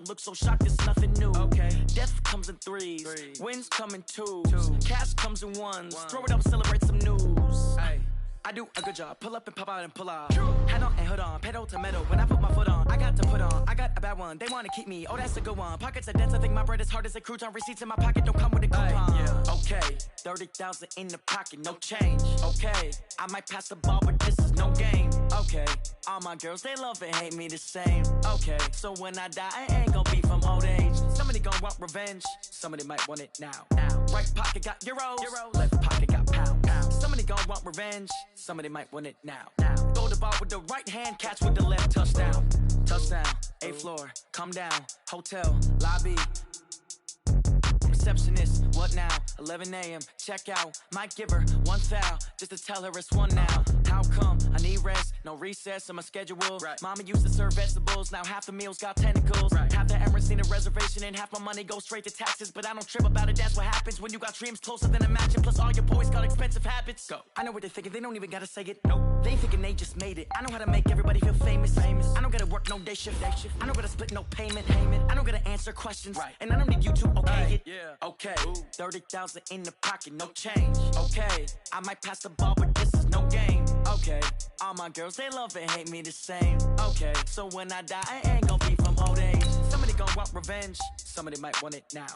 Look so shocked, it's nothing new. Okay. Death comes in threes. Wins come in twos. Cash comes in ones. Throw it up, celebrate some news. Ay. I do a good job. Pull up and pop out and pull out. Hat on and hood on. Pedal to metal. When I put my foot on, I got to put on. I got a bad one. They want to keep me. Oh, that's a good one. Pockets are dense. I think my bread is hard as a crouton. Receipts in my pocket don't come with a coupon. Yeah. Okay. 30,000 in the pocket. No change. Okay. I might pass the ball, but this is no game. Okay. All my girls, they love and hate me the same. Okay. So when I die, I ain't gonna be from old age. Somebody gonna want revenge. Somebody might want it now. Right pocket got euros. Left pocket got pound. Somebody gonna want revenge. Somebody might want it now. Throw the ball with the right hand, catch with the left. Touchdown. Touchdown. 8th floor. Come down. Hotel. Lobby. Receptionist. What now? 11 a.m. Check out. Might give her one foul just to tell her it's one now. How come? I need rest. No recess in my schedule. Right. Mama used to serve vegetables. Now half the meals got tentacles. Right. Half the Emirates need a reservation and half my money goes straight to taxes. But I don't trip about it. That's what happens when you got dreams closer than imagine. Plus all your boys got expensive habits. Go. I know what they're thinking. They don't even gotta say it. Nope. They ain't thinking they just made it. I know how to make everybody feel famous. I don't gotta work no day shift. I don't gotta split no payment. I don't gotta answer questions. Right. And I don't need you to okay it. Yeah. Okay. 30,000 in the pocket. No change. Okay. I might pass the ball, but this is no game. Okay. All my girls, they love and hate me the same. Okay. So when I die, I ain't gonna be from old age. Somebody gonna want revenge. Somebody might want it now.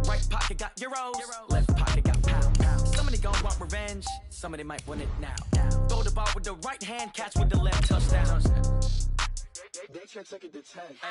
Right pocket got euros. Left pocket got pound. Somebody gonna want revenge. Somebody might want it now. Throw the ball with the right hand, catch with the left. Touchdown. They check second to 10. Hey.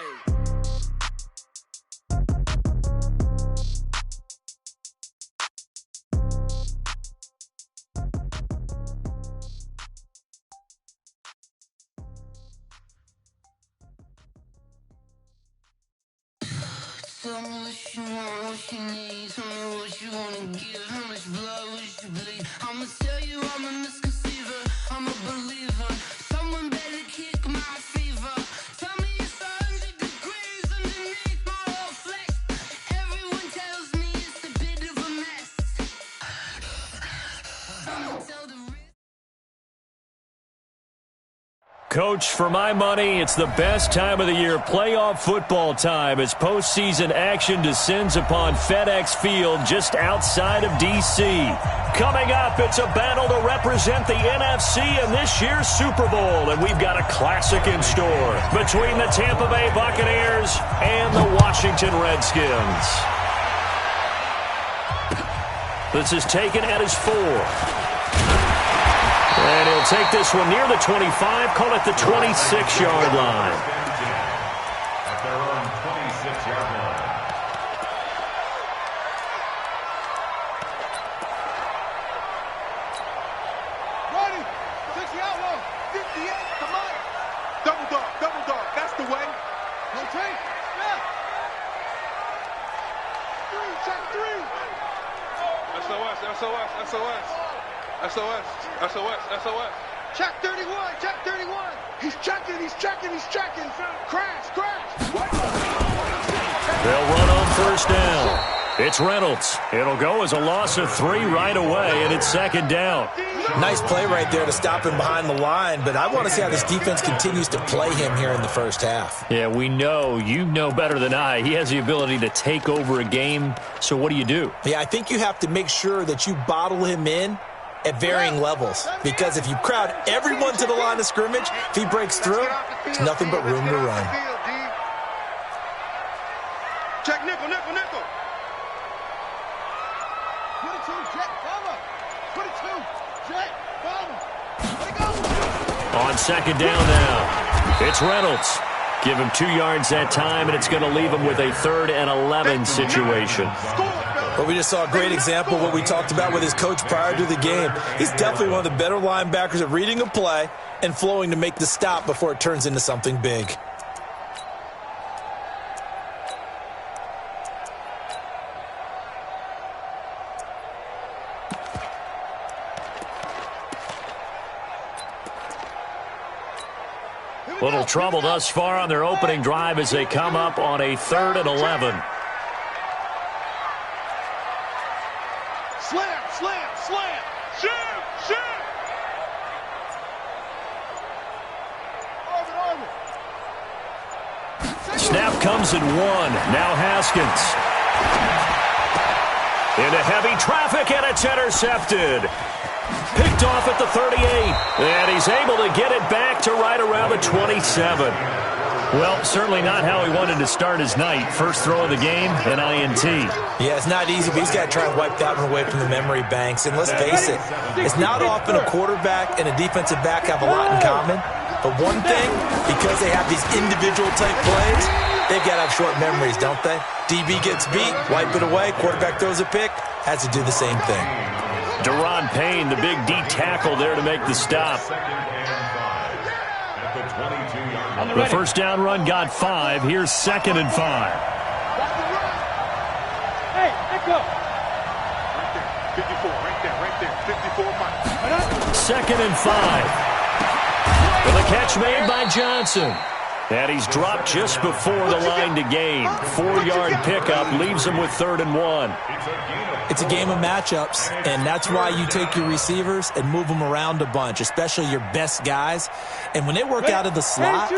Tell me what you want, what you need. Tell me what you wanna give. How much blood would you bleed? I'ma tell you I'm a misconceiver. I'm a believer. Someone better kick my fever. Tell me it's 100 degrees underneath my whole flesh. Everyone tells me it's a bit of a mess. I'ma tell the Coach, for my money, it's the best time of the year, playoff football time, as postseason action descends upon FedEx Field just outside of D.C. Coming up, it's a battle to represent the NFC in this year's Super Bowl, and we've got a classic in store between the Tampa Bay Buccaneers and the Washington Redskins. This is taken at his 4. And he'll take this one near the 25, call it the 26-yard line. At their own 26-yard line. Ready? 60 outlaw. 58. Come on. Double dog. That's the way. No take. Yeah. 3, check 3. SOS. Check 31. He's checking. Crash. They'll run on first down. It's Reynolds. It'll go as a loss of 3 right away, and it's second down. Nice play right there to stop him behind the line, but I want to see how this defense continues to play him here in the first half. Yeah, we know. You know better than I. He has the ability to take over a game, so what do you do? Yeah, I think you have to make sure that you bottle him in at varying levels, because if you crowd everyone to the line of scrimmage, if he breaks through, there's nothing but room to run. Check nickel. 22, jet, bomber. 22, jet, bomber. On second down now, it's Reynolds. Give him 2 yards that time, and it's going to leave him with a 3rd and 11 situation. Well, we just saw a great example of what we talked about with his coach prior to the game. He's definitely one of the better linebackers at reading a play and flowing to make the stop before it turns into something big. Little trouble thus far on their opening drive as they come up on a 3rd and 11. Slam. Shoot. snap comes at 1. Now Haskins. Into heavy traffic, and it's intercepted. Picked off at the 38. And he's able to get it back to right around the 27. Well, certainly not how he wanted to start his night. First throw of the game, an INT. Yeah, it's not easy, but he's got to try and wipe that one away from the memory banks. And let's face it, it's not often a quarterback and a defensive back have a lot in common. But one thing, because they have these individual type plays, they've got to have short memories, don't they? DB gets beat, wipe it away, quarterback throws a pick, has to do the same thing. Deron Payne, the big D tackle there to make the stop. The first down run got 5. Here's 2nd and 5. Hey, let go. Right there. 54, right there. 54 miles. 2nd and 5. And the catch made by Johnson. And he's dropped just before the line to gain. 4-yard pickup leaves him with 3rd and 1. It's a game of matchups, and that's why you take your receivers and move them around a bunch, especially your best guys. And when they work out of the slot,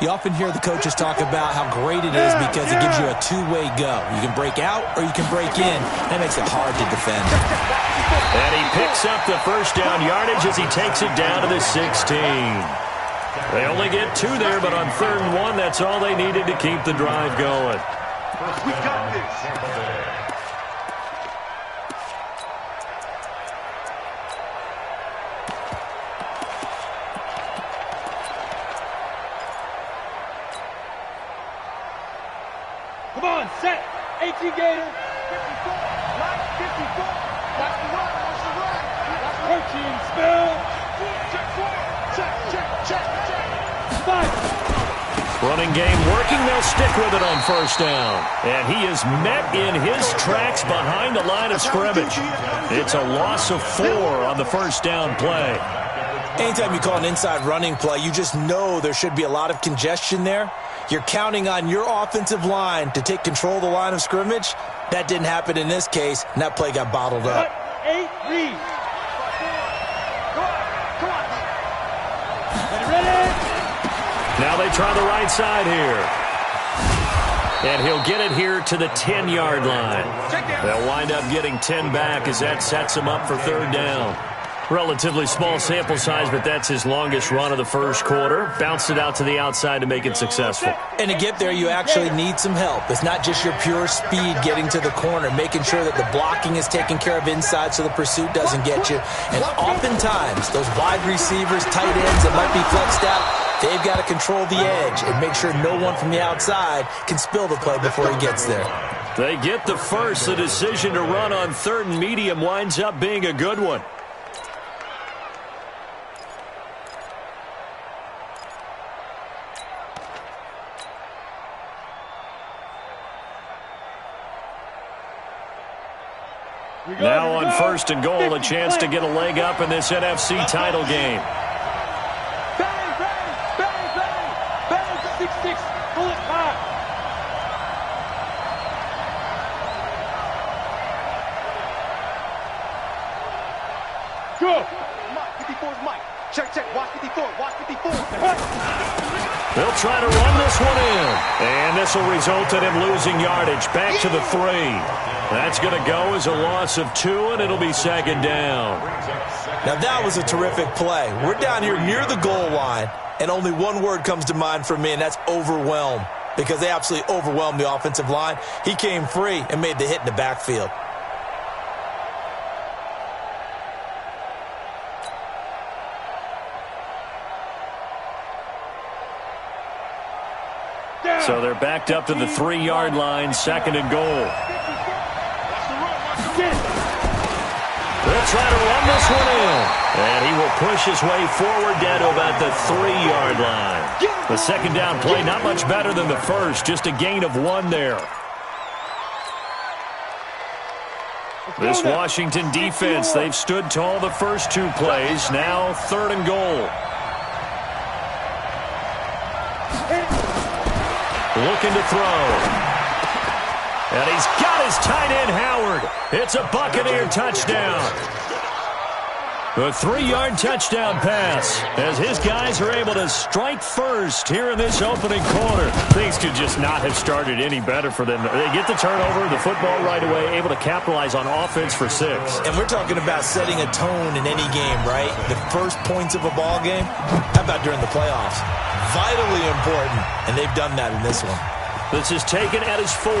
you often hear the coaches talk about how great it is because it gives you a two-way go. You can break out or you can break in. That makes it hard to defend. And he picks up the first down yardage as he takes it down to the 16. They only get 2 there, but on 3rd and 1, that's all they needed to keep the drive going. We got this. Come on, set. 18 Gator. 54. Right, 54. That's the run. That's the run. That's 13. Spill. Check 4. Check. 5. Running game working. They'll stick with it on first down. And he is met in his tracks behind the line of scrimmage. It's a loss of 4 on the first down play. Anytime you call an inside running play, you just know there should be a lot of congestion there. You're counting on your offensive line to take control of the line of scrimmage. That didn't happen in this case, and that play got bottled up. 8, read. Come on. Ready? Now they try the right side here. And he'll get it here to the 10-yard line. They'll wind up getting 10 back as that sets him up for 3rd down. Relatively small sample size, but that's his longest run of the first quarter. Bounced it out to the outside to make it successful. And to get there, you actually need some help. It's not just your pure speed getting to the corner, making sure that the blocking is taken care of inside so the pursuit doesn't get you. And oftentimes, those wide receivers, tight ends that might be flexed out, they've got to control the edge and make sure no one from the outside can spill the play before he gets there. They get the first. The decision to run on 3rd and medium winds up being a good one. Now on 1st and goal, a chance to get a leg up in this NFC title game. Bang, 6-6, pull it high. Go. 54's Mike. Check, watch 54, watch 54. They'll try to run this one in. And this will result in him losing yardage back to the 3. That's going to go as a loss of 2, and it'll be 2nd down. Now that was a terrific play. We're down here near the goal line, and only one word comes to mind for me, and that's overwhelm, because they absolutely overwhelmed the offensive line. He came free and made the hit in the backfield. So they're backed up to the 3-yard line, 2nd and goal. They'll try to run this one in. And he will push his way forward down to about the 3-yard line. The 2nd down play, not much better than the first, just a gain of 1 there. This Washington defense, they've stood tall the first 2 plays. Now 3rd and goal. Looking to throw. And he's got his tight end, Howard. It's a Buccaneer touchdown. A 3-yard touchdown pass as his guys are able to strike first here in this opening quarter. Things could just not have started any better for them. They get the turnover, the football right away, able to capitalize on offense for 6. And we're talking about setting a tone in any game, right? The first points of a ball game, how about during the playoffs? Vitally important, and they've done that in this one. This is taken at his 4.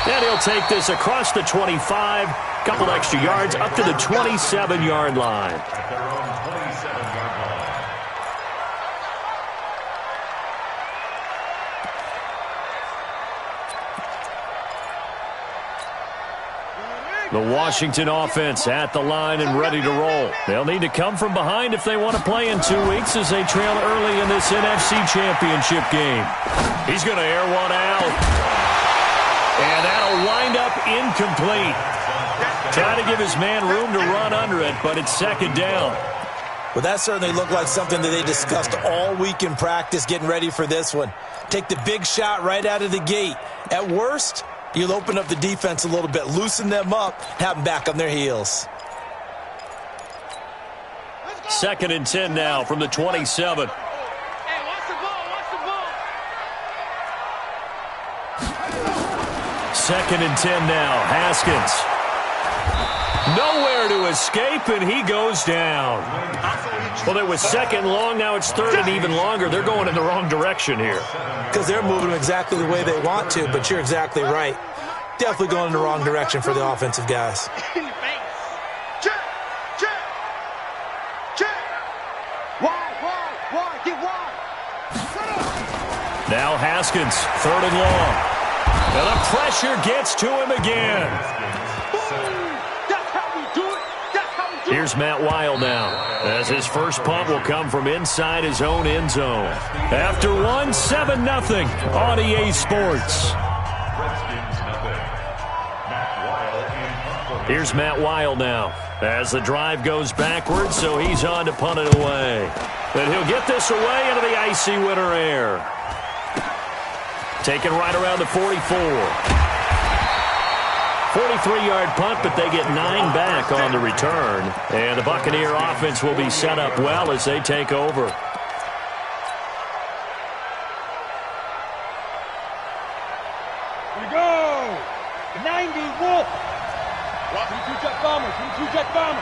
And he'll take this across the 25. Couple extra yards up to the 27-yard line. At their own 27-yard line. The Washington offense at the line and ready to roll. They'll need to come from behind if they want to play in 2 weeks as they trail early in this NFC Championship game. He's going to air one out. And that'll wind up incomplete. Trying to give his man room to run under it, but it's second down. Well, that certainly looked like something that they discussed all week in practice getting ready for this one. Take the big shot right out of the gate. At worst, you'll open up the defense a little bit, loosen them up, have them back on their heels. Second and 10 now from the 27. Second and 10 now. Haskins. Nowhere to escape, and he goes down. Well, it was second long. Now it's third and even longer. They're going in the wrong direction here. Because they're moving exactly the way they want to, but you're exactly right. Definitely going in the wrong direction for the offensive guys. Now Haskins, third and long. And the pressure gets to him again. Here's Matt Weil now, as his first punt will come from inside his own end zone. After one, 7-0 on EA Sports. Here's Matt Weil now, as the drive goes backwards, so he's on to punt it away. And he'll get this away into the icy winter air. Taken right around the 44. 43-yard punt, but they get 9 back on the return. And the Buccaneer offense will be set up well as they take over. Here we go. 90 Wolf. 22 jet bomber. 22 jet bomber.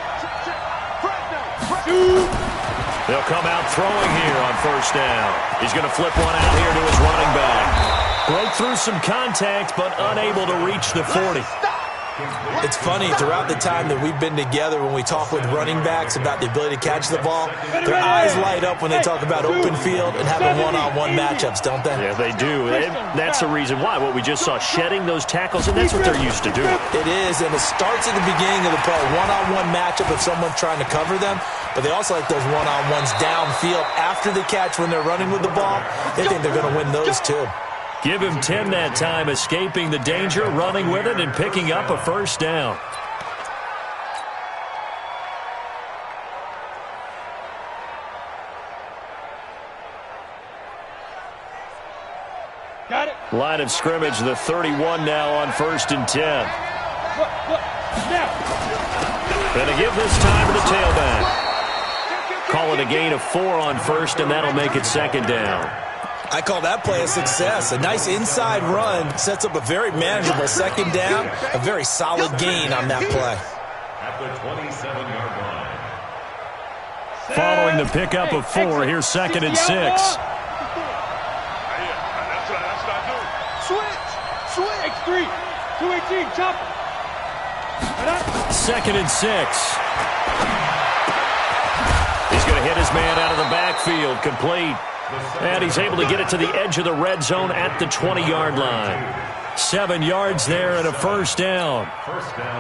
They'll come out throwing here on first down. He's going to flip one out here to his running back. Broke through some contact, but unable to reach the 40. It's funny, throughout the time that we've been together, when we talk with running backs about the ability to catch the ball, their eyes light up when they talk about open field and having one-on-one matchups, don't they? Yeah, they do. And that's the reason why. What we just saw, shedding those tackles, and that's what they're used to doing. It is, and it starts at the beginning of the play. One-on-one matchup if someone's trying to cover them, but they also like those one-on-ones downfield after the catch when they're running with the ball. They think they're going to win those too. Give him 10 that time, escaping the danger, running with it, and picking up a first down. Got it. Line of scrimmage, the 31 now on first and 10. Now. Gonna give this time to the tailback. Call it a gain of 4 on first, and that'll make it second down. I call that play a success. A nice inside run sets up a very manageable second down, a very solid gain on that play. At the 27-yard line. Following the pickup of 4, here's second and 6. That's what I do. Switch. X3. 218. Chop. Second and 6. He's going to hit his man out of the backfield, complete. And he's able to get it to the edge of the red zone at the 20-yard line. 7 yards there and a first down.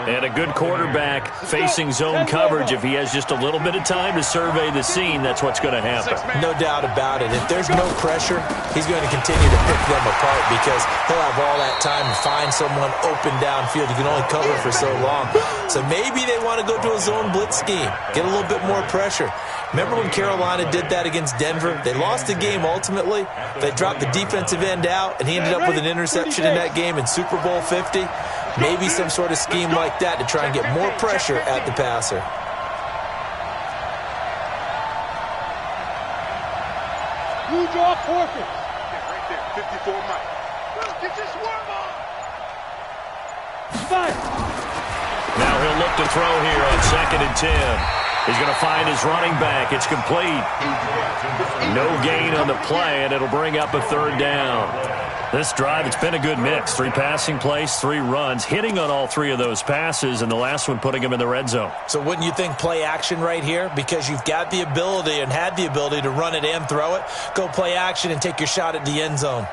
And a good quarterback facing zone coverage. If he has just a little bit of time to survey the scene, that's what's going to happen. No doubt about it. If there's no pressure, he's going to continue to pick them apart because he'll have all that time to find someone open downfield. You can only cover for so long. So maybe they want to go to a zone blitz scheme, get a little bit more pressure. Remember when Carolina did that against Denver? They lost the game ultimately. They dropped the defensive end out, and he ended up with an interception in that game. game in Super Bowl 50. Maybe some sort of scheme like that to try and get more pressure at the passer. You draw forfeit. Right there, 54 Mike. Get your swarm on. Fire. Now he'll look to throw here on 2nd and 10. He's going to find his running back. It's complete. No gain on the play, and it'll bring up a 3rd down. This drive, it's been a good mix. 3 passing plays, 3 runs, hitting on all 3 of those passes, and the last one putting him in the red zone. So wouldn't you think play action right here? Because you've got the ability and had the ability to run it and throw it. Go play action and take your shot at the end zone.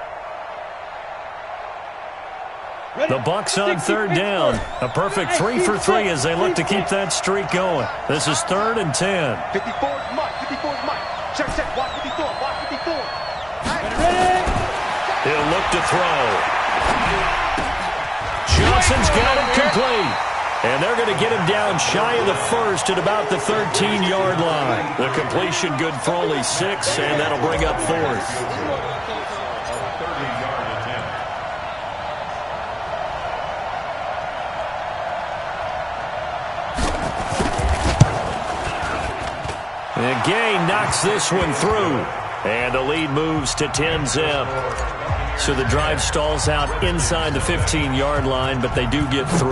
The Bucs on 3rd down. A perfect 3 for 3 as they look to keep that streak going. This is 3rd and 10. 54 is Mike. 54 is Mike. Check. Watch 54. Watch 54. Ready? He'll look to throw. Johnson's got it complete. And they're going to get him down shy of the 1st at about the 13-yard line. The completion good for only 6, and that'll bring up 4th. And Gay knocks this one through. And the lead moves to 10-zip. So the drive stalls out inside the 15-yard line, but they do get 3.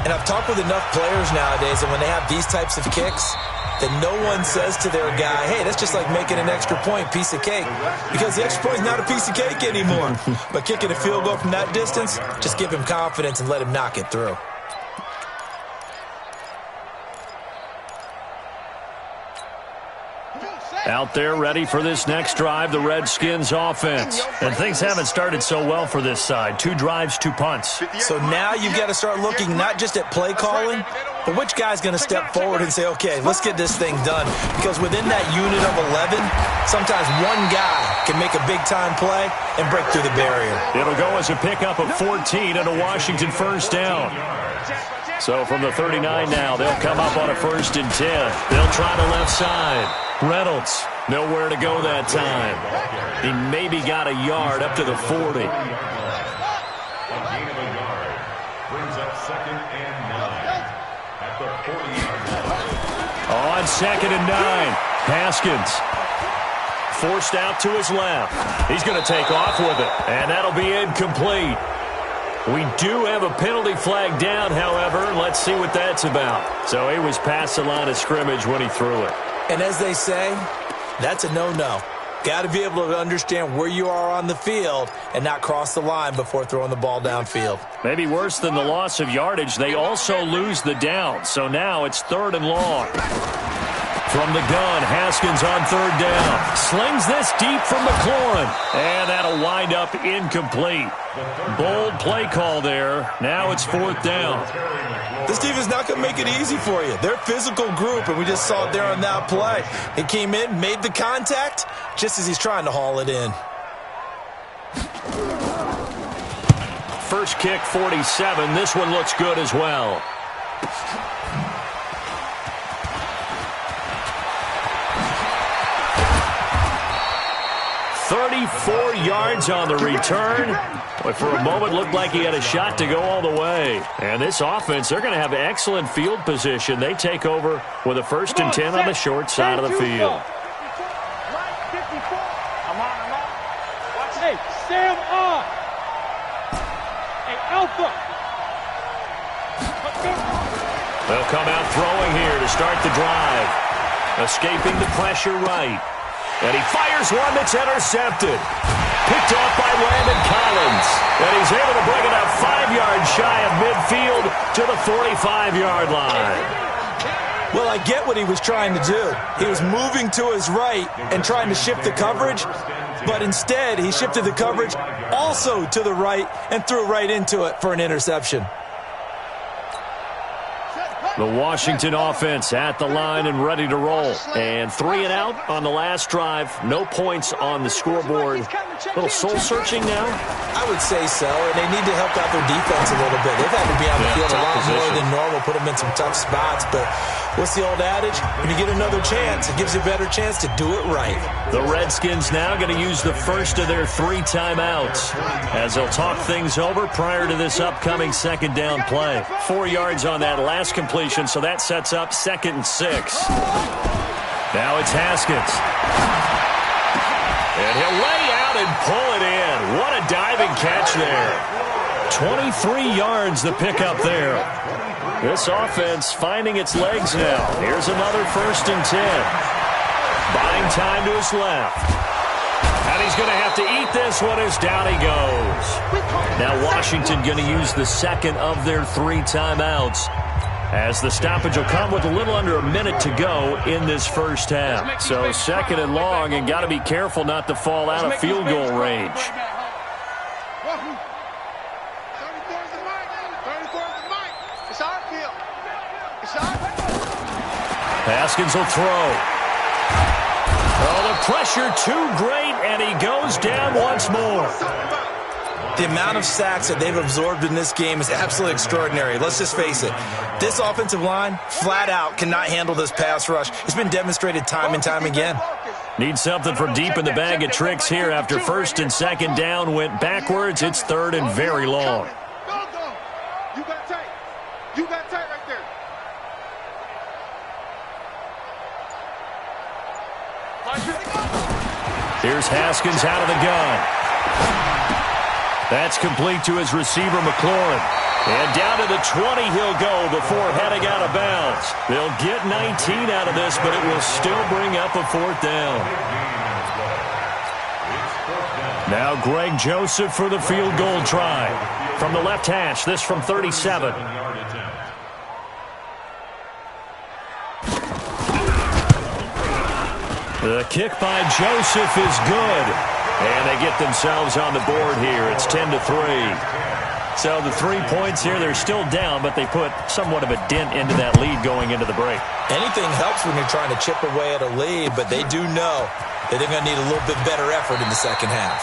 And I've talked with enough players nowadays, and when they have these types of kicks, that no one says to their guy, hey, that's just like making an extra point, piece of cake. Because the extra point is not a piece of cake anymore. But kicking a field goal from that distance, just give him confidence and let him knock it through. Out there ready for this next drive, the Redskins offense. And things haven't started so well for this side. 2 drives, 2 punts. So now you've got to start looking not just at play calling, but which guy's going to step forward and say, okay, let's get this thing done. Because within that unit of 11, sometimes one guy can make a big-time play and break through the barrier. It'll go as a pickup of 14 and a Washington 1st down. So from the 39 now, they'll come up on a 1st and 10. They'll try the left side. Reynolds, nowhere to go that time. He maybe got a yard up to the 40. A gain of a yard brings up 2nd and 9 at the 40-yard line. On 2nd and 9, Haskins forced out to his left. He's going to take off with it, and that'll be incomplete. We do have a penalty flag down, however. Let's see what that's about. So he was past the line of scrimmage when he threw it. And as they say, that's a no-no. Got to be able to understand where you are on the field and not cross the line before throwing the ball downfield. Maybe worse than the loss of yardage, they also lose the down. So now it's 3rd and long. From the gun, Haskins on 3rd down. Slings this deep from McLaurin. And that'll wind up incomplete. Bold play call there. Now it's 4th down. This team is not going to make it easy for you. They're a physical group, and we just saw it there on that play. He came in, made the contact, just as he's trying to haul it in. First kick, 47. This one looks good as well. "34 yards on the return. But for a moment, looked like he had a shot to go all the way. And this offense, they're going to have excellent field position. They take over with a 1st and 10 on the short side of the field. Hey, Sam on. Hey, Alpha. They'll come out throwing here to start the drive. Escaping the pressure right. And he fires one that's intercepted. Picked off by Landon Collins. And he's able to bring it up 5 yards shy of midfield to the 45-yard line. Well, I get what he was trying to do. He was moving to his right and trying to shift the coverage, but instead he shifted the coverage also to the right and threw right into it for an interception. The Washington offense at the line and ready to roll. And 3 and out on the last drive. No points on the scoreboard. A little soul-searching now? I would say so, and they need to help out their defense a little bit. They've had to be on the field a lot more than normal, put them in some tough spots. But what's the old adage? When you get another chance, it gives you a better chance to do it right. The Redskins now going to use the first of their 3 timeouts as they'll talk things over prior to this upcoming second down play. 4 yards on that last completion, so that sets up 2nd and 6. Now it's Haskins. And he'll lay out and pull it in. What a diving catch there. 23 yards the pickup there. This offense finding its legs now. Here's another 1st and 10. Buying time to his left. And he's going to have to eat this one as down he goes. Now Washington going to use the second of their 3 timeouts, as the stoppage will come with a little under a minute to go in this first half. So 2nd and long, and got to be careful not to fall out of field goal range. Haskins will throw. Oh, the pressure too great, and he goes down once more. The amount of sacks that they've absorbed in this game is absolutely extraordinary. Let's just face it. This offensive line, flat out, cannot handle this pass rush. It's been demonstrated time and time again. Need something from deep in the bag of tricks here. After 1st and 2nd down went backwards, it's 3rd and very long. You got tight. You got tight right there. Here's Haskins out of the gun. That's complete to his receiver, McLaurin. And down to the 20 he'll go before heading out of bounds. They'll get 19 out of this, but it will still bring up a 4th down. Now Greg Joseph for the field goal try. From the left hash, this from 37. The kick by Joseph is good. And they get themselves on the board here. It's 10-3. So the 3 points here, they're still down, but they put somewhat of a dent into that lead going into the break. Anything helps when you're trying to chip away at a lead, but they do know that they're going to need a little bit better effort in the second half.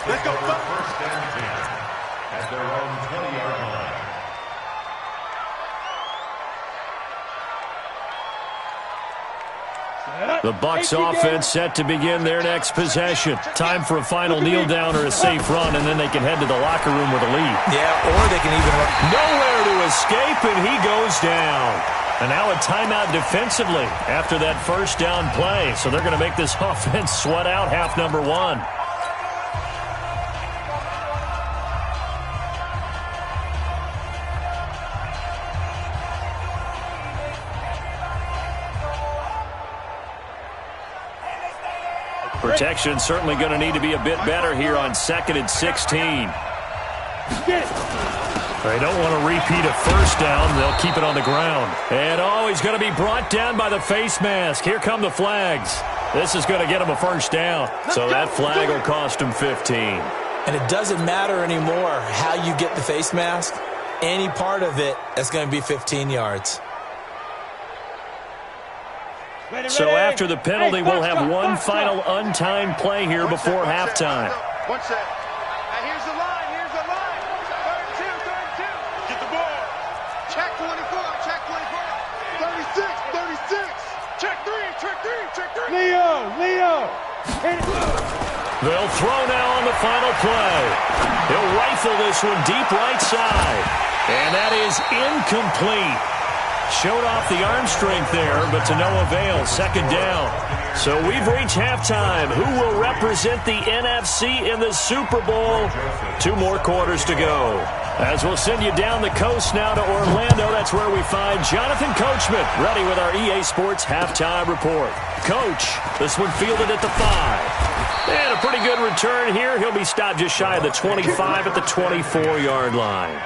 Let's go. 1st and 10 at their own 20-yard line. The Bucs offense set to begin their next possession. Time for a final kneel down or a safe run, and then they can head to the locker room with a lead. Yeah, or they can even run. Nowhere to escape, and he goes down. And now a timeout defensively after that 1st down play. So they're going to make this offense sweat out half number 1. Protection certainly going to need to be a bit better here on 2nd and 16. They don't want to repeat a 1st down. They'll keep it on the ground. And he's going to be brought down by the face mask. Here come the flags. This is going to get him a 1st down. So that flag will cost him 15. And it doesn't matter anymore how you get the face mask. Any part of it, that's going to be 15 yards. So after the penalty, we'll have one final untimed play here before halftime. One set. Now here's the line. Here's the line. 32. Get the ball. Check 24. Check 24. 36. Check 3. Leo. They'll throw now on the final play. He'll rifle this one deep right side. And that is incomplete. Showed off the arm strength there, but to no avail. 2nd down. So we've reached halftime. Who will represent the NFC in the Super Bowl? 2 more quarters to go. As we'll send you down the coast now to Orlando, that's where we find Jonathan Coachman, ready with our EA Sports halftime report. Coach, this one fielded at the 5. And a pretty good return here. He'll be stopped just shy of the 25 at the 24-yard line.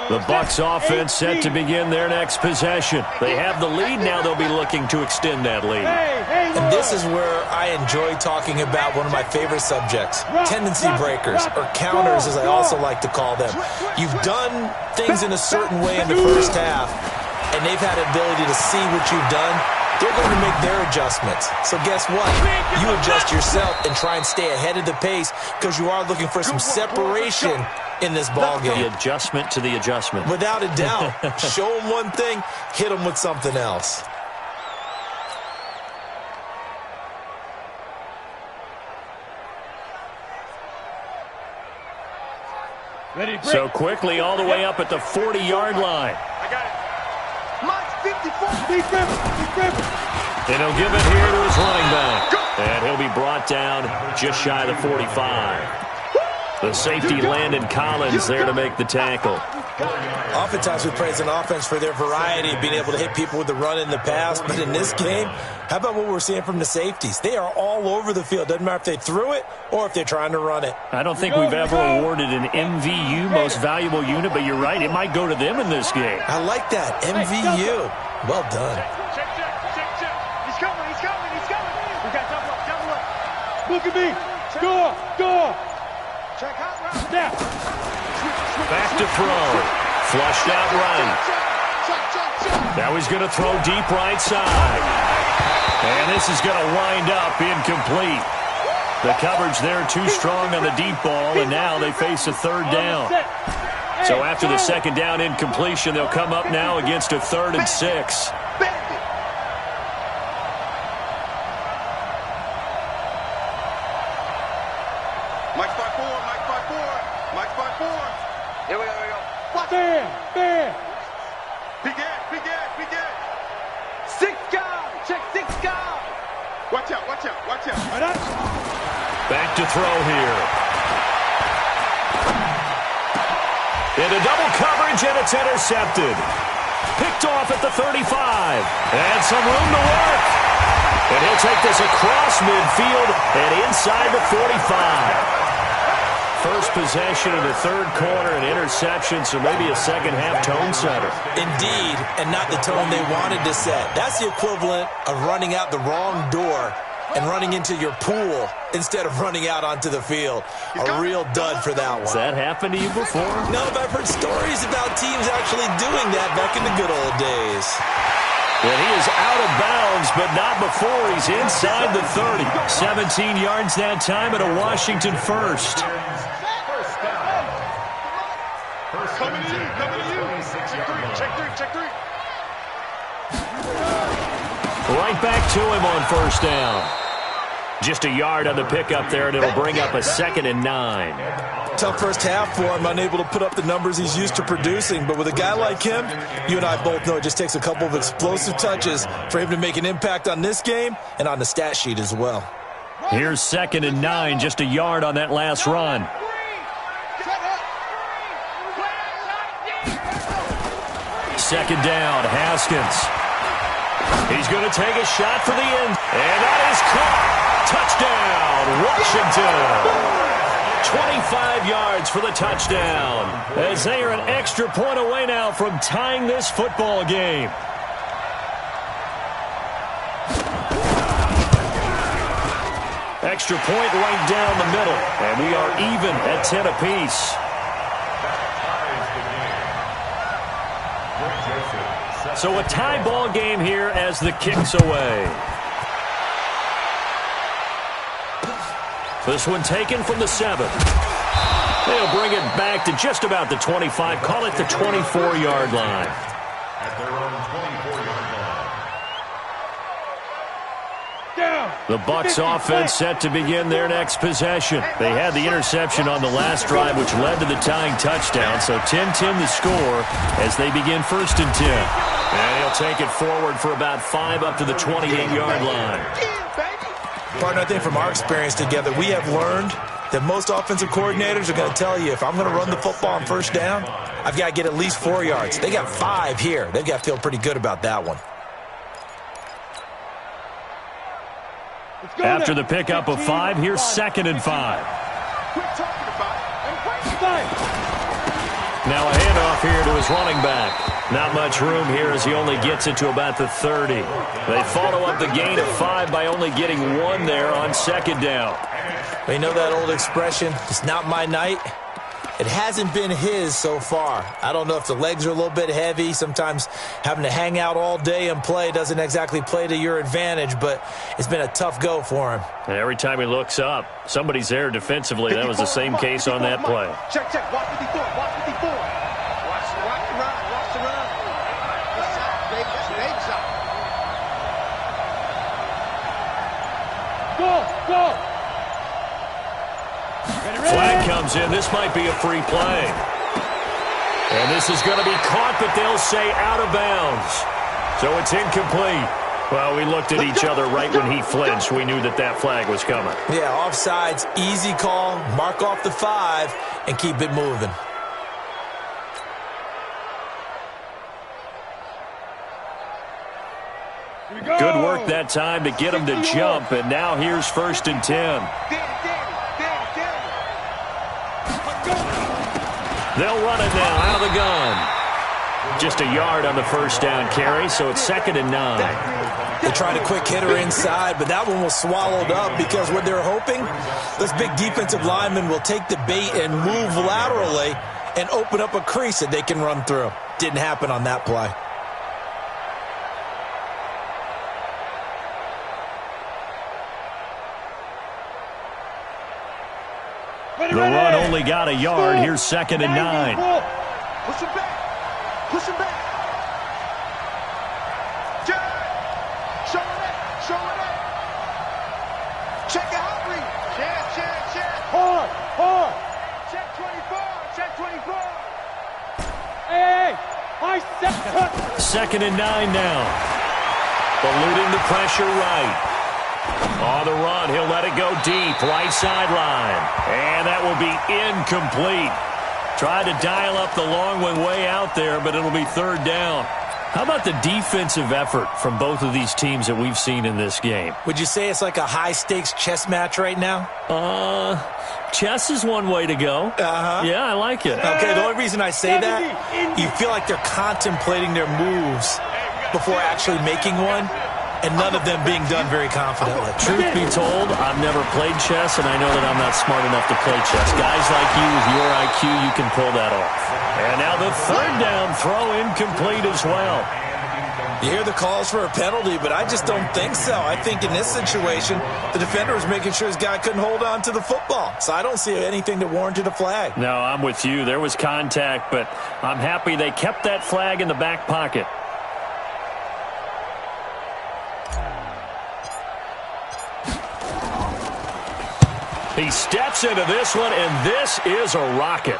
The Bucs offense set to begin their next possession. They have the lead. Now they'll be looking to extend that lead. And this is where I enjoy talking about one of my favorite subjects, tendency breakers, or counters as I also like to call them. You've done things in a certain way in the first half, and they've had the ability to see what you've done. They're going to make their adjustments. So guess what? You adjust yourself and try and stay ahead of the pace because you are looking for some separation in this ball game. The adjustment to the adjustment. Without a doubt. Show them one thing, hit them with something else. So quickly all the way up at the 40-yard line. I got it. Mine's 54. And he'll give it here to his running back. And he'll be brought down just shy of the 45. The safety, Landon Collins, there to make the tackle. Oftentimes we praise an offense for their variety of being able to hit people with the run in the pass. But in this game, how about what we're seeing from the safeties? They are all over the field. Doesn't matter if they threw it or if they're trying to run it. I don't think we've ever awarded an MVU, most valuable unit, but you're right, it might go to them in this game. I like that, MVU. Well done. Check. He's coming. We got double up. Look at me. Score. Check out route. Back to throw. Flushed out right. Now he's going to throw deep right side. And this is going to wind up incomplete. The coverage there too strong on the deep ball, and now they face a third down. So after the second down incompletion, they'll come up now against a 3rd and 6. Mike 5-4. Here we go. Bam. Big Ed. 6 guard. Check 6 guard. Watch out. Back to throw here. Into double coverage, and it's intercepted. Picked off at the 35. And some room to work. And he'll take this across midfield and inside the 45. First possession of the third quarter, an interception, so maybe a second-half tone setter. Indeed, and not the tone they wanted to set. That's the equivalent of running out the wrong door and running into your pool instead of running out onto the field. A real dud for that one. Has that happened to you before? No, but I've heard stories about teams actually doing that back in the good old days. And he is out of bounds, but not before he's inside the 30. 17 yards that time at a Washington first. Coming to you. Check three. Right back to him on first down. Just a yard on the pickup there, and it'll bring up a 2nd and 9. Tough first half for him, unable to put up the numbers he's used to producing. But with a guy like him, you and I both know it just takes a couple of explosive touches for him to make an impact on this game and on the stat sheet as well. Here's 2nd and 9, just a yard on that last run. Second down, Haskins. He's going to take a shot for the end. And that is caught. Touchdown, Washington. 25 yards for the touchdown. As they are an extra point away now from tying this football game. Extra point right down the middle. And we are even at 10 apiece. So a tie ball game here as the kick's away. This one taken from the 7. They'll bring it back to just about the 25. Call it the 24-yard line. At their own 24-yard line. The Bucs offense set to begin their next possession. They had the interception on the last drive, which led to the tying touchdown. So 10-10 the score as they begin 1st and 10. And he'll take it forward for about 5 up to the 28-yard line. Partner, I think from our experience together, we have learned that most offensive coordinators are going to tell you, if I'm going to run the football on first down, I've got to get at least 4 yards. They got 5 here. They've got to feel pretty good about that one. After the pickup of 5, here's 2nd and 5. Now a handoff here to his running back. Not much room here as he only gets it to about the 30. They follow up the gain of 5 by only getting 1 there on second down. You know that old expression, it's not my night? It hasn't been his so far. I don't know if the legs are a little bit heavy. Sometimes having to hang out all day and play doesn't exactly play to your advantage, but it's been a tough go for him. And every time he looks up, somebody's there defensively. That was the same case on that play. Check, check. Watch 54. Watch 54. Watch the run. Watch the run. Good shot, baby. That's a big shot. Go. Flag comes in. This might be a free play. And this is going to be caught, but they'll say out of bounds. So it's incomplete. Well, we looked at each other right when he flinched. We knew that that flag was coming. Yeah, offsides, easy call. Mark off the 5 and keep it moving. Good work that time to get him to jump, and now here's 1st and 10. They'll run it now out of the gun. Just a yard on the first down carry, so it's 2nd and 9. They tried a quick hitter inside, but that one was swallowed up because what they're hoping, this big defensive lineman will take the bait and move laterally and open up a crease that they can run through. Didn't happen on that play. The run only got a yard. Here's 2nd and 9. Push him back. Push him back. Show it up. Check it out, Reed. Check. Hard. Check 24. Hey. I set. 2nd and 9 now. Eluding the pressure right. On the run, he'll let it go deep, right sideline. And that will be incomplete. Tried to dial up the long one way out there, but it'll be 3rd down. How about the defensive effort from both of these teams that we've seen in this game? Would you say it's like a high-stakes chess match right now? Chess is one way to go. Yeah, I like it. Okay, the only reason I say that, you feel like they're contemplating their moves before actually making one. And none of them being done very confidently. Truth be told, I've never played chess, and I know that I'm not smart enough to play chess. Guys like you with your IQ, you can pull that off. And now the 3rd down throw incomplete as well. You hear the calls for a penalty, but I just don't think so. I think in this situation, the defender was making sure his guy couldn't hold on to the football. So I don't see anything that warranted a flag. No, I'm with you. There was contact, but I'm happy they kept that flag in the back pocket. He steps into this one, and this is a rocket.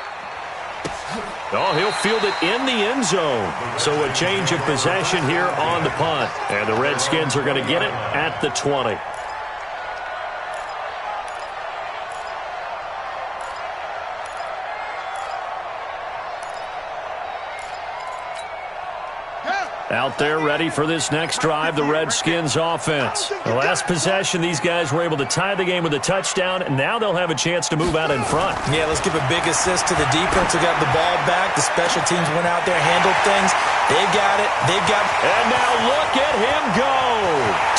Oh, he'll field it in the end zone. So a change of possession here on the punt. And the Redskins are going to get it at the 20. Out there ready for this next drive, the Redskins offense. The last possession, these guys were able to tie the game with a touchdown, and now they'll have a chance to move out in front. Yeah, let's give a big assist to the defense who got the ball back. The special teams went out there, handled things. They've got it. And now look at him go.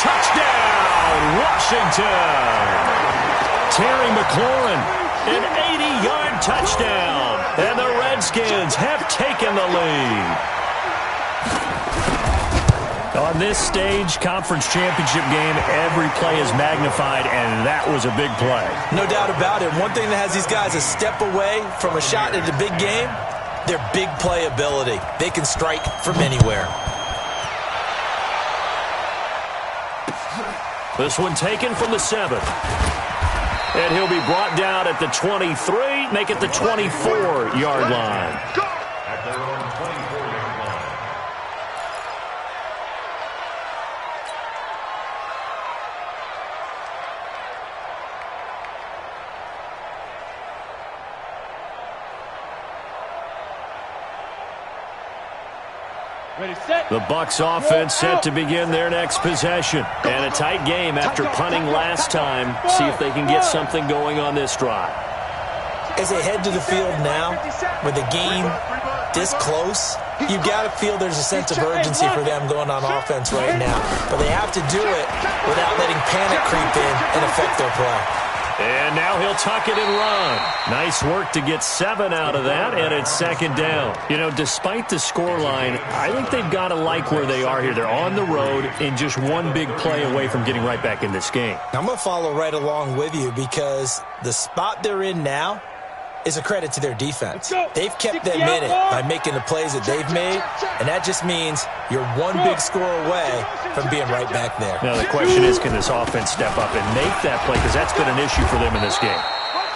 Touchdown, Washington. Terry McLaurin, an 80-yard touchdown. And the Redskins have taken the lead. On this stage, conference championship game, every play is magnified, and that was a big play. No doubt about it. One thing that has these guys a step away from a shot at a big game, their big play ability. They can strike from anywhere. This one taken from the 7. And he'll be brought down at the 23, make it the 24-yard line. At their own 24-yard line. Ready, set. The Bucs offense set to begin their next possession. And a tight game after punting last time. See if they can get something going on this drive. As they head to the field now, with the game this close, you got to feel there's a sense of urgency for them going on offense right now. But they have to do it without letting panic creep in and affect their play. And now he'll tuck it and run. Nice work to get 7 out of that, and it's second down. You know, despite the scoreline, I think they've got to like where they are here. They're on the road and just one big play away from getting right back in this game. I'm going to follow right along with you because the spot they're in now is a credit to their defense. They've kept them in it by making the plays that they've made, and that just means you're one big score away from being right back there. Now the question is, can this offense step up and make that play? Because that's been an issue for them in this game.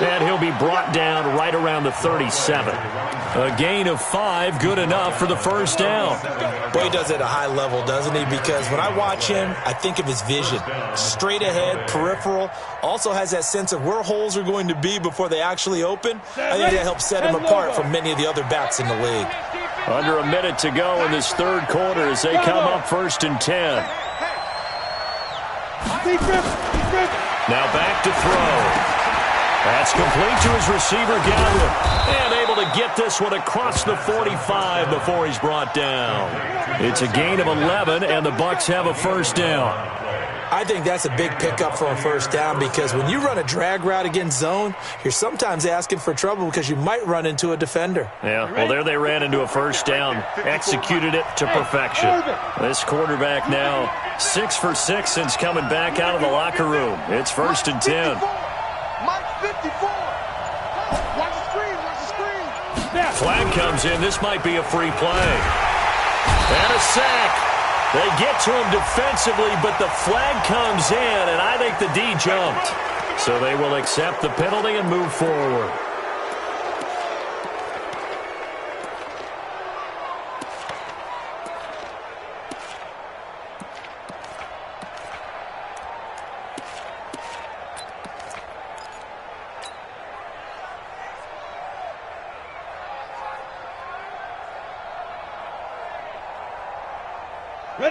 And he'll be brought down right around the 37. A gain of 5, good enough for the first down. Boy, he does it at a high level, doesn't he? Because when I watch him, I think of his vision. Straight ahead, peripheral. Also has that sense of where holes are going to be before they actually open. I think that helps set him apart from many of the other backs in the league. Under a minute to go in this third quarter as they come up 1st and 10. Now back to throw. That's complete to his receiver, Godwin. And able to get this one across the 45 before he's brought down. It's a gain of 11, and the Bucs have a first down. I think that's a big pickup for a first down because when you run a drag route against zone, you're sometimes asking for trouble because you might run into a defender. Yeah, well, there they ran into a first down, executed it to perfection. This quarterback now 6 for 6 since coming back out of the locker room. It's 1st and 10. Mike 54. Watch the screen, watch the screen. Flag comes in. This might be a free play. And a sack. They get to him defensively, but the flag comes in, and I think the D jumped. So they will accept the penalty and move forward.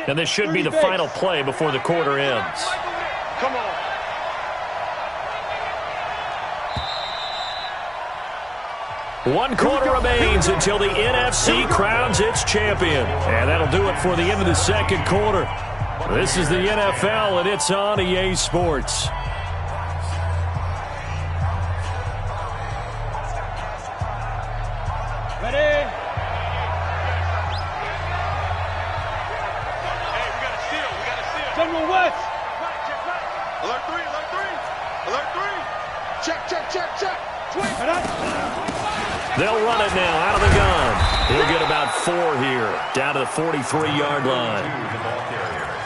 And this should be the final play before the quarter ends. Come on. One quarter remains until the NFC crowns its champion. And that'll do it for the end of the second quarter. This is the NFL, and it's on EA Sports. Ready? General West. Alert 3, alert 3. Alert 3. Check, check, check, check. They'll run it now out of the gun. He'll get about 4 here, down to the 43-yard line.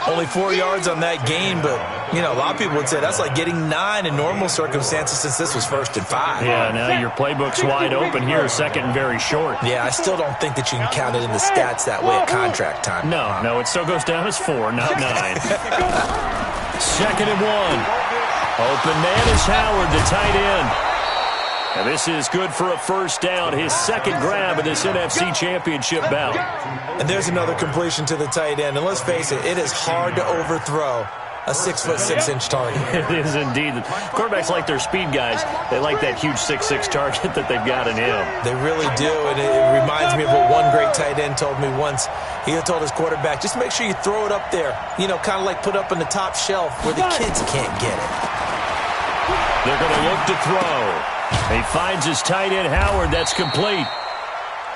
Only 4 yards on that gain, but, you know, a lot of people would say that's like getting 9 in normal circumstances since this was 1st and 5. Yeah, now your playbook's wide open here, second and very short. Yeah, I still don't think that you can count it in the stats that way at contract time. No, it still goes down as 4, not 9. 2nd and 1. Open man is Howard, the tight end. And this is good for a first down, his second grab in this NFC Championship bout. And there's another completion to the tight end. And let's face it, it is hard to overthrow a 6'6" target. It is indeed. Quarterbacks like their speed guys. They like that huge 6'6" target that they've got in him. They really do, and it reminds me of what one great tight end told me once. He told his quarterback, just make sure you throw it up there, you know, kind of like put up on the top shelf where the kids can't get it. They're going to look to throw. He finds his tight end, Howard. That's complete.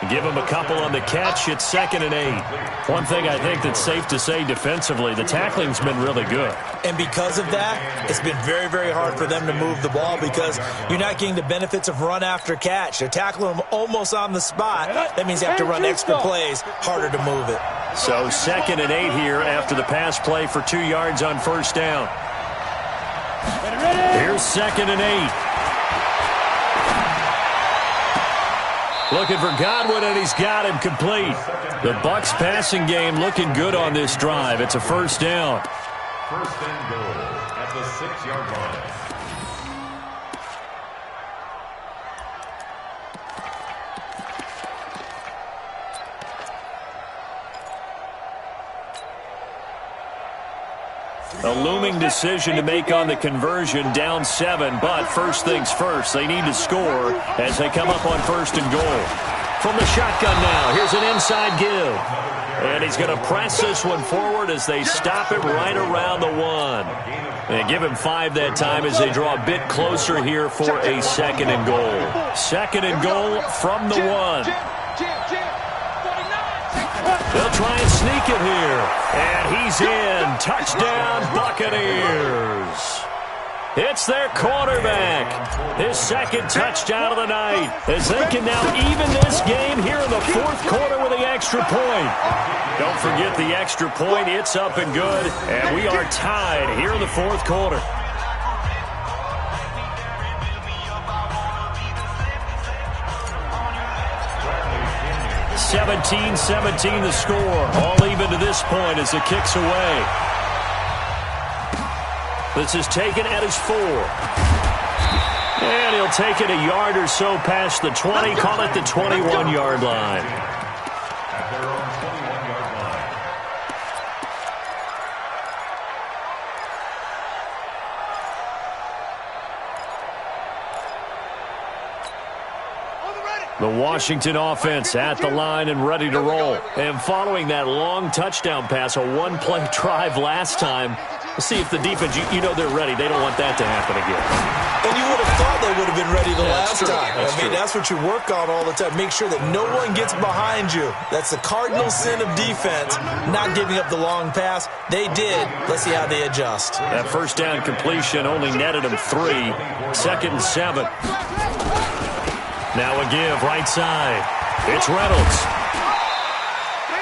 Give him a couple on the catch. It's 2nd and 8. One thing I think that's safe to say defensively, the tackling's been really good. And because of that, it's been very, very hard for them to move the ball because you're not getting the benefits of run after catch. They're tackling them almost on the spot. That means they have to run extra plays, harder to move it. So 2nd and 8 here after the pass play for 2 yards on first down. Here's 2nd and 8. Looking for Godwin, and he's got him complete. The Bucs passing game looking good on this drive. It's a first down. First and goal at the 6-yard line. A looming decision to make on the conversion, down 7. But first things first, they need to score as they come up on 1st and goal. From the shotgun now, here's an inside give. And he's going to press this one forward as they stop it right around the 1. And give him 5 that time as they draw a bit closer here for a 2nd and goal. 2nd and goal from the 1. They'll try and sneak it here. And he's in. Touchdown, Buccaneers. It's their quarterback. His 2nd touchdown of the night as they can now even this game here in the 4th quarter with the extra point. Don't forget the extra point. It's up and good. And we are tied here in the 4th quarter. (17-17) the score. All even to this point as the kick's away. This is taken at his 4. And he'll take it a yard or so past the 20. Call it the 21-yard line. At their own 21-yard line. The Washington offense at the line and ready to roll. And following that long touchdown pass, a one-play drive last time, we'll see if the defense, you know they're ready. They don't want that to happen again. And you would have thought they would have been ready the last time. That's what you work on all the time. Make sure that no one gets behind you. That's the cardinal sin of defense, not giving up the long pass. They did. Let's see how they adjust. That first down completion only netted them 3. 2nd and 7. Now a give right side. It's Reynolds.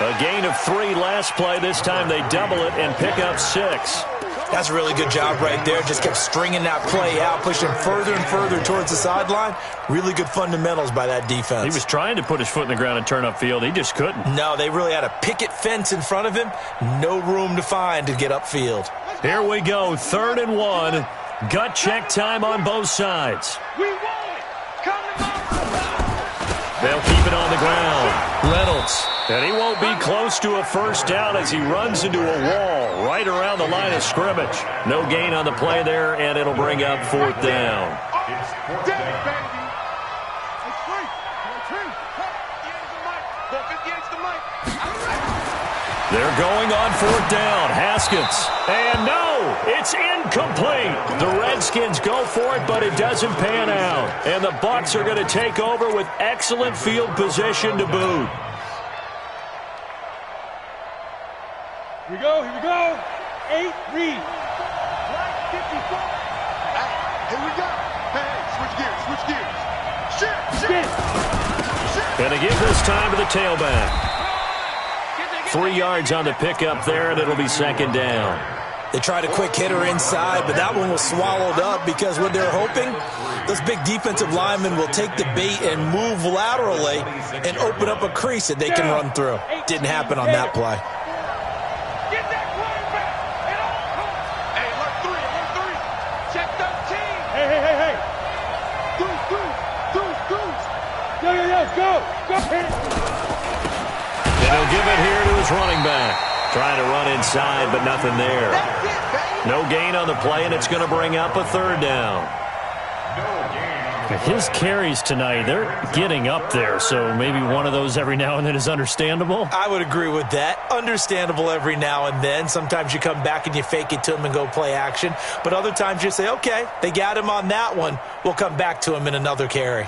A gain of 3 last play. This time they double it and pick up 6. That's a really good job right there. Just kept stringing that play out, pushing further and further towards the sideline. Really good fundamentals by that defense. He was trying to put his foot in the ground and turn upfield. He just couldn't. No, they really had a picket fence in front of him. No room to find to get upfield. Here we go, 3rd and 1. Gut check time on both sides. They'll keep it on the ground. Reynolds. And he won't be close to a first down as he runs into a wall right around the line of scrimmage. No gain on the play there, and it'll bring up 4th down. It's 4th down. They're going on 4th down. Haskins. And no, it's incomplete. The Redskins go for it, but it doesn't pan out. And the Bucs are going to take over with excellent field position to boot. Here we go. 8, read. Line 54. Here we go. Hey, switch gears. Shit. Going to give this time to the tailback. 3 yards on the pickup there, and it'll be 2nd down. They tried a quick hitter inside, but that one was swallowed up because what they're hoping, those big defensive linemen will take the bait and move laterally and open up a crease that they can run through. Didn't happen on that play. Go. And he'll give it here to his running back. Trying to run inside, but nothing there. No gain on the play, and it's going to bring up a 3rd down. His carries tonight, they're getting up there, so maybe one of those every now and then is understandable. I would agree with that. Understandable every now and then. Sometimes you come back and you fake it to him and go play action. But other times you say, okay, they got him on that one. We'll come back to him in another carry.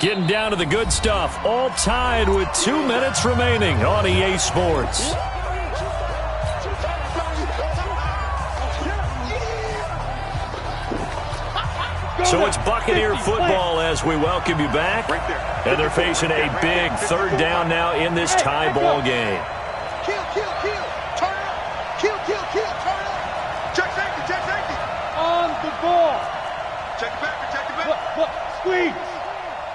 Getting down to the good stuff. All tied with 2 minutes remaining on EA Sports. So it's Buccaneer football as we welcome you back. And they're facing a big 3rd down now in this tie ball game. Kill. Turn up. Kill. Turn up. Check safety. On the ball. Check it back. Look. Squeeze.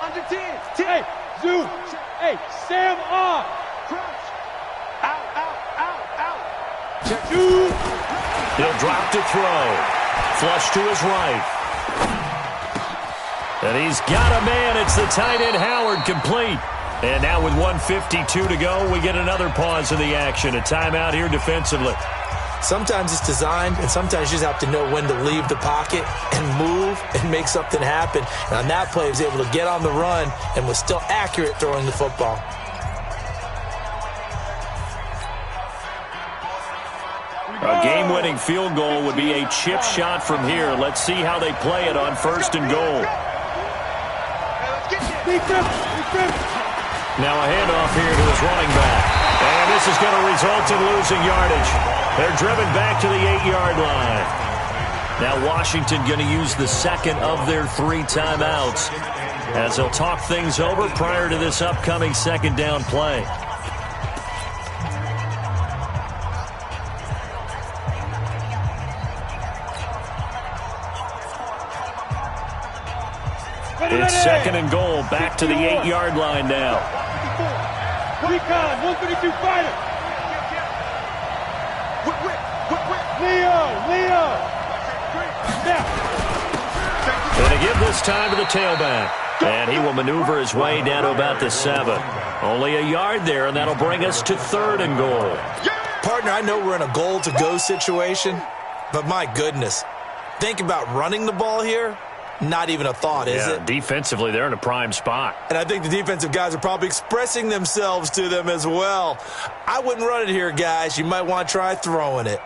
Under 10. Hey, zoom. Hey, Sam off. Crouch. Out. Check. Zoom. He'll drop to throw. Flush to his right. And he's got a man. It's the tight end Howard, complete. And now with 1:52 to go, we get another pause in the action. A timeout here defensively. Sometimes it's designed, and sometimes you just have to know when to leave the pocket and move and make something happen. And on that play, he was able to get on the run and was still accurate throwing the football. A game-winning field goal would be a chip shot from here. Let's see how they play it on 1st and goal. Now a handoff here to his running back. And this is going to result in losing yardage. They're driven back to the 8-yard line. Now Washington going to use the second of their 3 timeouts as they'll talk things over prior to this upcoming 2nd down play. It's 2nd and goal, back to the 8-yard line now. Recon, 132 fighter. Leo. Going to give this time to the tailback. And he will maneuver his way down to about the 7. Only a yard there, and that'll bring us to 3rd and goal. Partner, I know we're in a goal-to-go situation, but my goodness. Think about running the ball here. Not even a thought, is it? Defensively, they're in a prime spot. And I think the defensive guys are probably expressing themselves to them as well. I wouldn't run it here, guys. You might want to try throwing it.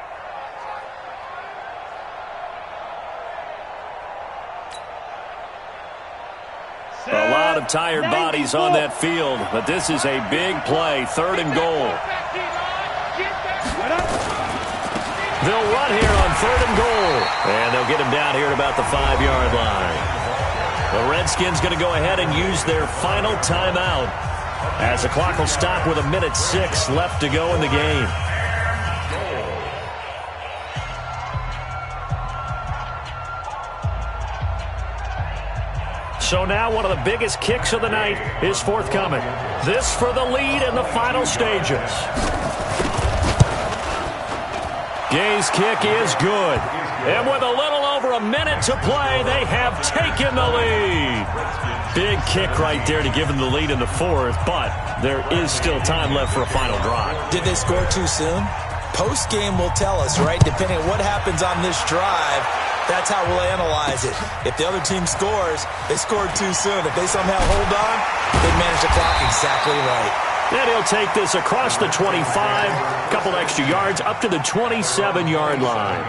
A lot of tired bodies on that field, but this is a big play, 3rd and goal. They'll run here on 3rd and goal, and they'll get him down here at about the 5-yard line. The Redskins going to go ahead and use their final timeout as the clock will stop with 1:06 left to go in the game. So now one of the biggest kicks of the night is forthcoming. This for the lead in the final stages. Gay's kick is good. And with a little over a minute to play, they have taken the lead. Big kick right there to give them the lead in the 4th, but there is still time left for a final drive. Did they score too soon? Post-game will tell us, right? Depending on what happens on this drive, that's how we'll analyze it. If the other team scores, they scored too soon. If they somehow hold on, they manage the clock exactly right. Then he'll take this across the 25, a couple extra yards, up to the 27-yard line.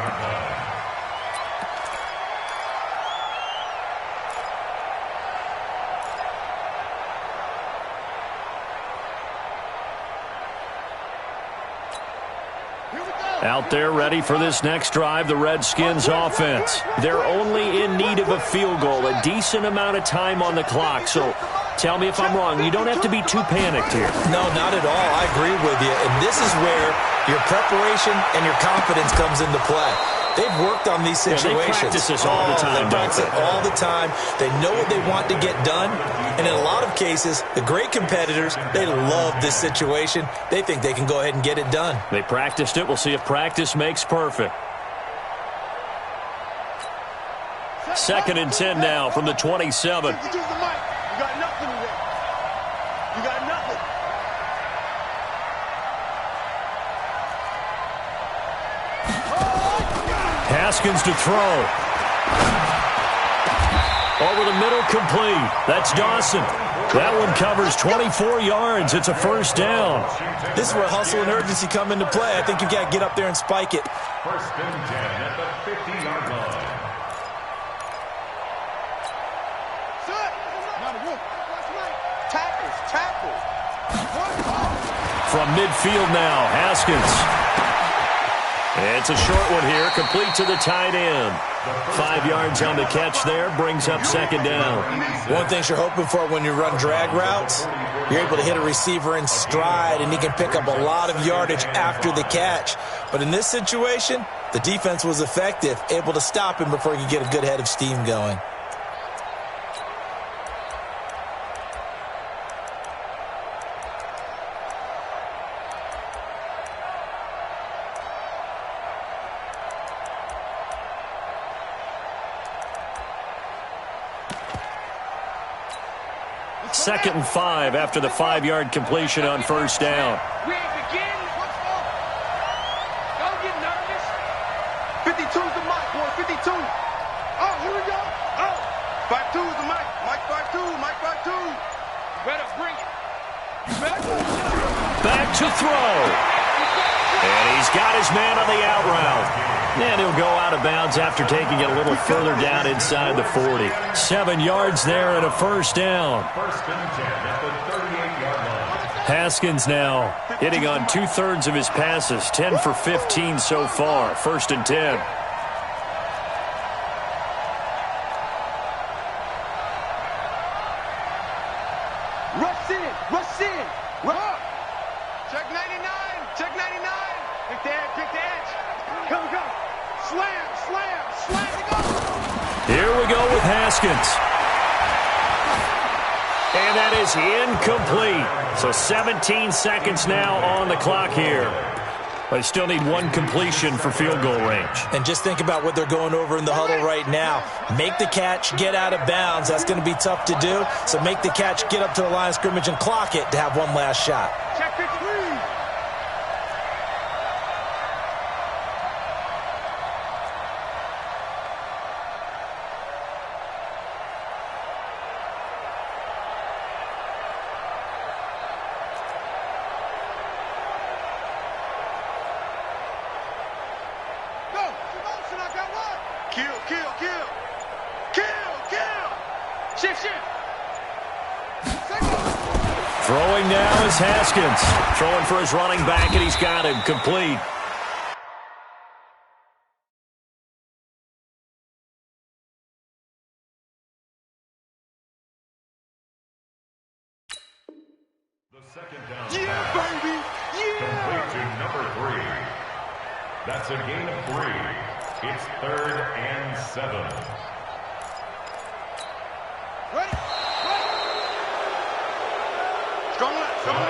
Out there ready for this next drive, the Redskins offense. They're only in need of a field goal, a decent amount of time on the clock. So tell me if I'm wrong. You don't have to be too panicked here. No, not at all. I agree with you. And this is where your preparation and your confidence comes into play. They've worked on these situations. Yeah, they practice this all the time. They practice it all the time. They know what they want to get done. And in a lot of cases, the great competitors, they love this situation. They think they can go ahead and get it done. They practiced it. We'll see if practice makes perfect. 2nd and 10 now from the 27. You got nothing today. You got nothing. Haskins to throw. Over the middle, complete. That's Dawson. That one covers 24 yards. It's a 1st down. This is where hustle and urgency come into play. I think you've got to get up there and spike it. 1st and 10 at the 50-yard line. From midfield now, Haskins. It's a short one here, complete to the tight end. 5 yards on the catch there, brings up 2nd down. One thing you're hoping for when you run drag routes, you're able to hit a receiver in stride, and he can pick up a lot of yardage after the catch. But in this situation, the defense was effective, able to stop him before he could get a good head of steam going. 2nd and 5 after the 5-yard completion on first down. We ain't begin. Let's go. Don't get nervous. 52's the mic, boy. 52. Oh, here we go. Oh. 52's the mic. Mike 52. Mike 52. Better bring it. Back to throw. And he's got his man on the out route. And he'll go out of bounds after taking it a little further down inside the 40. 7 yards there and a first down. First and 10 at the 38-yard line. Haskins now hitting on 2/3 of his passes. 10 for 15 so far. First and 10. Rush in. Rush in. Rush. Check 99. Check 99. Pick the edge. Pick the edge. Here we go. Slam. Slam. Slam. Go. Here we go with Haskins. And that is incomplete. So 17 seconds now on the clock here. They still need one completion for field goal range. And just think about what they're going over in the huddle right now. Make the catch, get out of bounds. That's going to be tough to do. So make the catch, get up to the line of scrimmage, and clock it to have one last shot. Check 53. Throwing now is Haskins. Throwing for his running back, and he's got him complete. The second down. Yeah, baby. Yeah. Complete to number 3. That's a gain of 3. It's 3rd and 7. Ready? Strong left. Strong left.